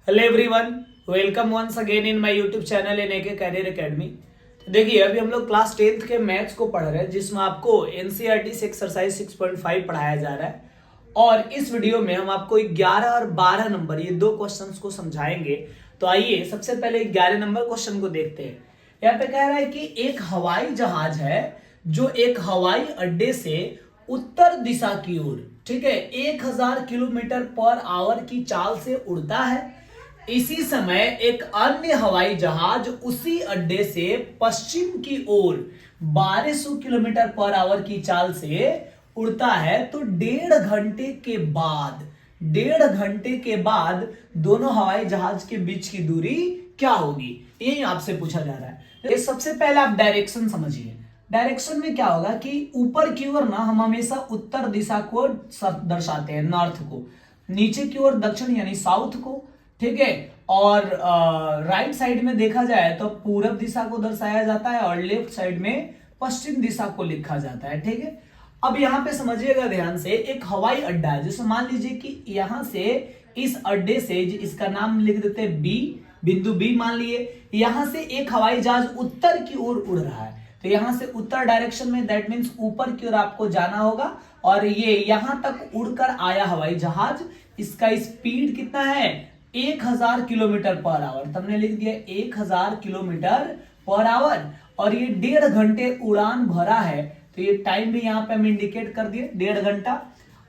Hello everyone, welcome once again in my YouTube channel in AK career academy. तो देखिए, अभी हम लोग क्लास 10th के मैथ्स को पढ़ रहे हैं, जिसमें आपको एनसीईआरटी से एक्सरसाइज 6.5 पढ़ाया जा रहा है। और इस वीडियो में हम आपको 11 और 12 नंबर ये दो क्वेश्चंस को समझाएंगे। तो आइए सबसे पहले 11 नंबर क्वेश्चन को देखते हैं। यहाँ पे कह रहा है कि एक हवाई जहाज है जो एक हवाई अड्डे से उत्तर दिशा की ओर, ठीक है, 1000 किलोमीटर पर आवर की चाल से उड़ता है। इसी समय एक अन्य हवाई जहाज उसी अड्डे से पश्चिम की ओर 1200 किलोमीटर पर आवर की चाल से उड़ता है। तो डेढ़ घंटे के बाद दोनों हवाई जहाज के बीच की दूरी क्या होगी, यही आपसे पूछा जा रहा है। तो सबसे पहले आप डायरेक्शन समझिए। डायरेक्शन में क्या होगा कि ऊपर की ओर ना हम हमेशा उत्तर दिशा को दर्शाते हैं, नॉर्थ को, नीचे की ओर दक्षिण यानी साउथ को, ठीक है। और राइट साइड में देखा जाए तो पूरब दिशा को दर्शाया जाता है और लेफ्ट साइड में पश्चिम दिशा को लिखा जाता है, ठीक है। अब यहां पे समझिएगा ध्यान से, एक हवाई अड्डा है, जैसे मान लीजिए कि यहां से इस अड्डे से, इसका नाम लिख देते हैं बी, बिंदु बी मान लिए, यहां से एक हवाई जहाज उत्तर की ओर उड़ रहा है। तो यहां से उत्तर डायरेक्शन में, दैट मीन्स ऊपर की ओर आपको जाना होगा। और ये यहां तक उड़कर आया हवाई जहाज, इसका स्पीड कितना है, 1000 किलोमीटर पर आवर। तुमने लिख दिया 1000 किलोमीटर पर आवर। और ये 1.5 घंटे उड़ान भरा है, तो ये टाइम भी यहां पे हम इंडिकेट कर दिए, 1.5 घंटा।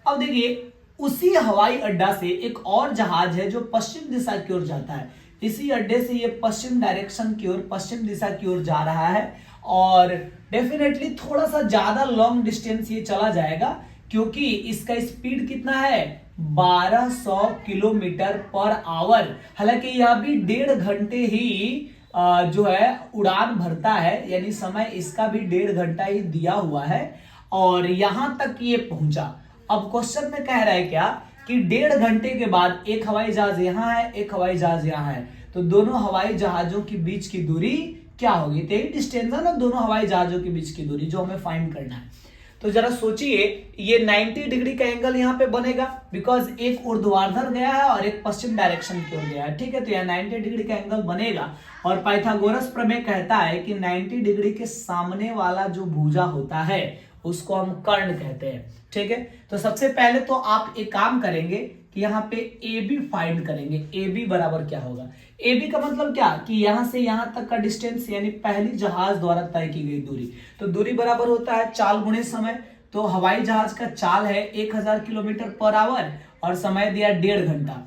अब देखिए, उसी हवाई अड्डा से एक और जहाज है जो पश्चिम दिशा की ओर जाता है। इसी अड्डे से ये पश्चिम डायरेक्शन की ओर, पश्चिम दिशा की ओर जा रहा है। और डेफिनेटली थोड़ा सा ज्यादा लॉन्ग डिस्टेंस ये चला जाएगा, क्योंकि इसका स्पीड कितना है, 1200 किलोमीटर पर आवर। हालांकि यह भी 1.5 घंटे ही जो है उड़ान भरता है, यानी समय इसका भी 1.5 घंटा ही दिया हुआ है। और यहां तक ये पहुंचा। अब क्वेश्चन में कह रहा है क्या कि 1.5 घंटे के बाद एक हवाई जहाज यहां है, एक हवाई जहाज यहां है, तो दोनों हवाई जहाजों के बीच की दूरी क्या होगी। तो यही डिस्टेंस है ना, दोनों हवाई जहाजों के बीच की दूरी जो हमें फाइंड करना है। तो जरा सोचिए, ये 90 डिग्री का एंगल यहां पे बनेगा, बिकॉज एक ऊर्ध्वाधर गया है और एक पश्चिम डायरेक्शन की ओर गया है, ठीक है। तो यहाँ 90 डिग्री का एंगल बनेगा। और पाइथागोरस प्रमेय कहता है कि 90 डिग्री के सामने वाला जो भुजा होता है उसको हम कर्ण कहते हैं, ठीक है। तो सबसे पहले तो आप एक काम करेंगे कि यहाँ पे ए बी फाइंड करेंगे। ए बी बराबर क्या होगा, ए बी का मतलब क्या कि यहां से यहां तक का डिस्टेंस, यानी पहली जहाज द्वारा तय की गई दूरी। तो दूरी बराबर होता है चाल गुणे समय। तो हवाई जहाज का चाल है 1000 किलोमीटर पर आवर और समय दिया 1.5 घंटा,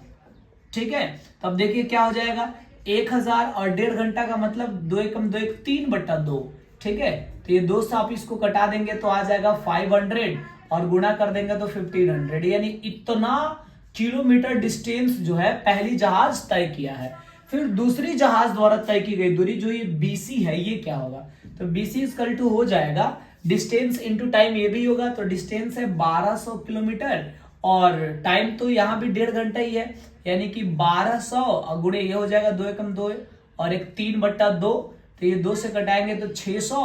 ठीक है। तब देखिए क्या हो जाएगा, 1000 और 1.5 घंटा का मतलब 2 एकम 2 एक 3/2, ठीक है। तो ये 2 से आप इसको कटा देंगे तो आ जाएगा 500 और गुणा कर देंगे तो 1500, यानी इतना किलोमीटर डिस्टेंस जो है पहली जहाज तय किया है। फिर दूसरी जहाज द्वारा तय की गई दूरी जो ये BC है, ये क्या होगा, तो BC इक्वल टू हो जाएगा डिस्टेंस इंटू टाइम, ये भी होगा। तो डिस्टेंस है 1200 किलोमीटर और टाइम तो यहाँ भी 1.5 घंटा ही है, यानी कि 1200 गुणे ये हो जाएगा 2 एकम 2 और एक 3/2। तो ये 2 से कटाएंगे तो 600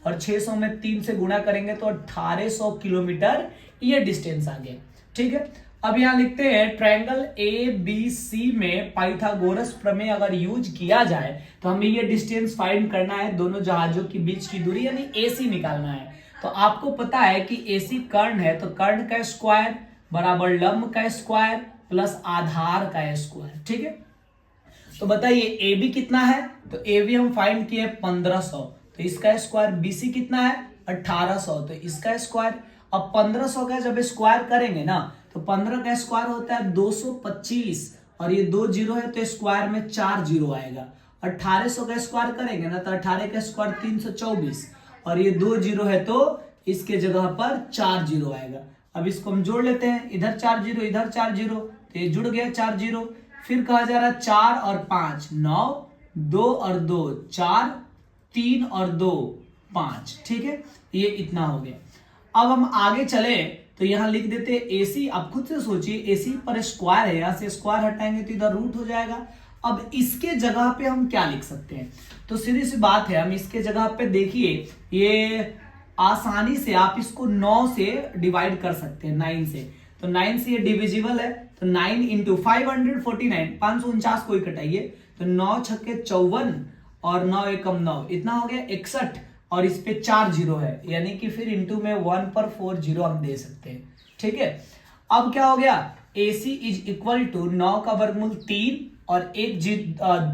और 600 में 3 से गुणा करेंगे तो 1800 किलोमीटर ये डिस्टेंस आ गया, ठीक है। अब यहां लिखते हैं ट्रायंगल ABC में पाइथागोरस प्रमेय अगर यूज किया जाए तो हमें ये डिस्टेंस फाइंड करना है, दोनों जहाजों के बीच की दूरी यानी AC निकालना है। तो आपको पता है कि AC कर्ण है, तो कर्ण का स्क्वायर बराबर लंब का स्क्वायर प्लस आधार का स्क्वायर, ठीक है। तो बताइए AB कितना है, तो AB हम फाइंड किए 1500, तो इसका स्क्वायर। BC कितना है 1800, तो इसका स्क्वायर। अब 1500 का जब स्क्वायर करेंगे ना, तो 15 का स्क्वायर होता है 225 और ये 2 जीरो है तो स्क्वायर में 4 जीरो आएगा। 1800 का स्क्वायर करेंगे ना, तो 18 का स्क्वायर 324 और ये 2 जीरो है तो इसके जगह पर 4 जीरो आएगा। अब इसको हम जोड़ लेते हैं, इधर 4 जीरो इधर 4 जीरो, तो ये जुड़ गया 4 जीरो। फिर कहा जा रहा है 4 और 5 9, 2 और 2 4, 3 और 2 5, ठीक है। ये इतना हो गया। अब हम आगे चले तो यहां लिख देते हैं AC। अब खुद से सोचिए, AC पर स्क्वायर है, यहां से स्क्वायर हटाएंगे तो इधर रूट हो जाएगा। अब इसके जगह पे हम क्या लिख सकते हैं, तो सीधी सी बात है, हम इसके जगह पे देखिए, ये आसानी से आप इसको 9 से डिवाइड कर सकते हैं, 9 से। तो 9 से ये डिविजिबल है, तो 9 इंटू 549, 549 कोई कटाइए तो 9 छक्के 54 और 9 एकम 9, इतना हो गया 61 और इस पे 4 जीरो है, यानी कि फिर इंटू में 1 पर 4 जीरो हम दे सकते हैं। ठीक है, अब क्या हो गया, AC इज इक्वल टू 9 का वर्गमूल 3 और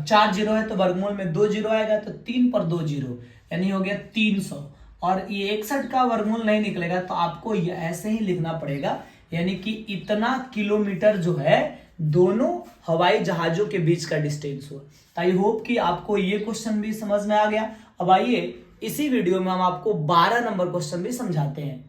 4 जीरो है तो वर्गमूल में 2 जीरो आएगा, तो 3 पर 2 जीरो यानी हो गया 300, और ये 61 का वर्गमूल नहीं निकलेगा तो आपको ये ऐसे ही लिखना पड़ेगा, यानी कि इतना किलोमीटर जो है दोनों हवाई जहाजों के बीच का डिस्टेंस हुआ। आई होप कि आपको ये क्वेश्चन भी समझ में आ गया। अब आइए इसी वीडियो में हम आपको 12 नंबर क्वेश्चन भी समझाते हैं।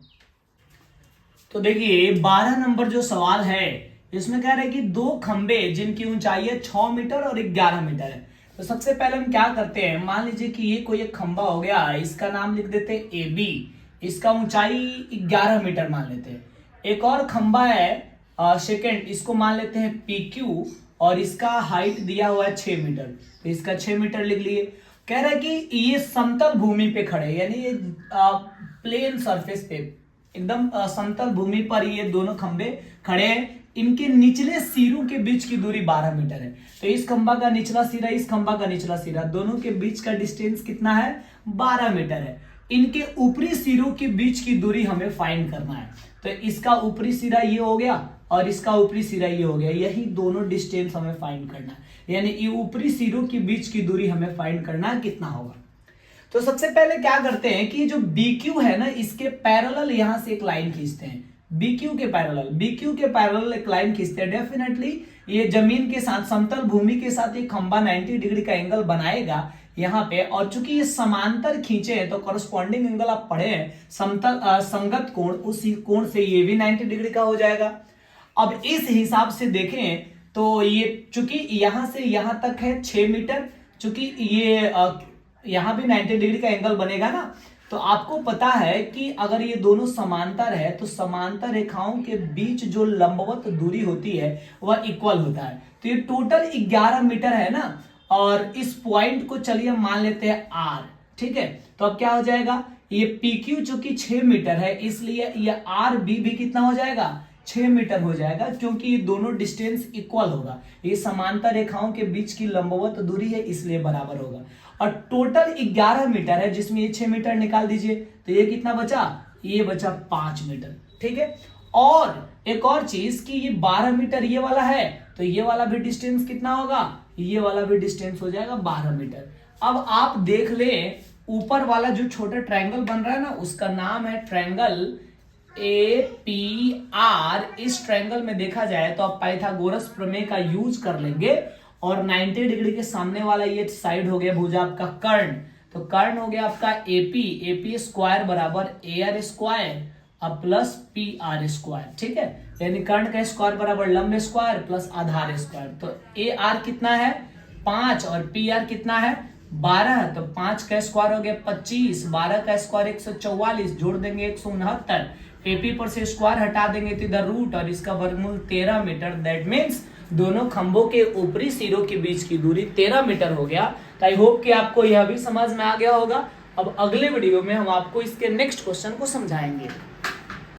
तो देखिए 12 नंबर जो सवाल है इसमें कह रहे हैं कि दो खंबे जिनकी ऊंचाई है 6 मीटर और 11 मीटर है। तो सबसे पहले हम क्या करते हैं, मान लीजिए कि ये कोई एक खंबा हो गया, इसका नाम लिख देते हैं AB, इसका ऊंचाई 11 मीटर मान लेते हैं। एक और खंबा है सेकेंड, इसको मान लेते हैं PQ और इसका हाइट दिया हुआ है 6 मीटर, तो इसका 6 मीटर लिख लिए। कह रहा है कि ये समतल भूमि पे खड़े, यानी ये प्लेन सरफेस पे एकदम समतल भूमि पर ये दोनों खंबे खड़े हैं। इनके निचले सिरों के बीच की दूरी 12 मीटर है। तो इस खंबा का निचला सिरा, इस खंबा का निचला सिरा, दोनों के बीच का डिस्टेंस कितना है, 12 मीटर है। इनके ऊपरी सिरों के बीच की दूरी हमें फाइंड करना है। तो इसका ऊपरी सिरा ये हो गया और इसका ऊपरी सिरा ये हो गया, यही दोनों डिस्टेंस हमें फाइंड करना है, यानी ये ऊपरी सिरों के बीच की दूरी हमें फाइंड करना है कितना होगा। तो सबसे पहले क्या करते हैं कि जो BQ है ना, इसके पैरेलल यहां से एक लाइन खींचते हैं, BQ के पैरेलल एक लाइन खींचते हैं। डेफिनेटली ये जमीन के साथ, समतल भूमि के साथ एक खंबा 90 डिग्री का एंगल बनाएगा यहाँ पे, और चूंकि ये समांतर खींचे हैं तो कॉरस्पॉन्डिंग एंगल आप पढ़े हैं, समतल संगत कोण, उसी कोण से ये भी 90 डिग्री का हो जाएगा। अब इस हिसाब से देखें तो ये चूंकि यहां से यहां तक है 6 मीटर, चूंकि ये यहां भी 90 डिग्री का एंगल बनेगा ना, तो आपको पता है कि अगर ये दोनों समांतर है तो समांतर रेखाओं के बीच जो लंबवत दूरी होती है वह इक्वल होता है। तो ये टोटल 11 मीटर है ना, और इस पॉइंट को चलिए मान लेते हैं R। ठीक है, तो अब क्या हो जाएगा, ये PQ जो कि 6 मीटर है, इसलिए ये RB भी कितना हो जाएगा, 6 मीटर हो जाएगा, क्योंकि ये दोनों डिस्टेंस इक्वल होगा। ये समांतर रेखाओं के बीच की लंबवत दूरी है, इसलिए बराबर होगा। और टोटल 11 मीटर है, जिसमें ये 6 मीटर निकाल दीजिए, तो ये कितना बचा, ये बचा 5 मीटर। ठीक है, और एक और चीज कि ये 12 मीटर ये वाला है, तो ये वाला भी डिस्टेंस कितना होगा, ये वाला भी डिस्टेंस हो जाएगा 12 मीटर। अब आप देख ले, ऊपर वाला जो छोटा ट्रायंगल बन रहा है ना, उसका नाम है ट्रायंगल APR। इस ट्रायंगल में देखा जाए तो आप पाइथागोरस प्रमेय का यूज कर लेंगे, और 90 डिग्री के सामने वाला ये साइड हो गया भुजा आपका कर्ण, तो कर्ण हो गया आपका AP स्क्वायर बराबर AR स्क्वायर अब प्लस PR स्क्वायर। ठीक है, यानी कर्ण का स्क्वायर बराबर लंब स्क्वायर प्लस आधार स्क्वायर। तो AR कितना है 5 और PR कितना है 12, तो 5 का स्क्वायर हो गया 25, 12 का स्क्वायर 144, जोड़ देंगे 169, AP पर से स्क्वायर हटा देंगे तो इधर रूट, और इसका वर्गमूल 13 मीटर। दैट मीन्स दोनों खंभों के ऊपरी सिरों के बीच की दूरी 13 मीटर हो गया। तो आई होप कि आपको यह भी समझ में आ गया होगा। अब अगले वीडियो में हम आपको इसके नेक्स्ट क्वेश्चन को समझाएंगे।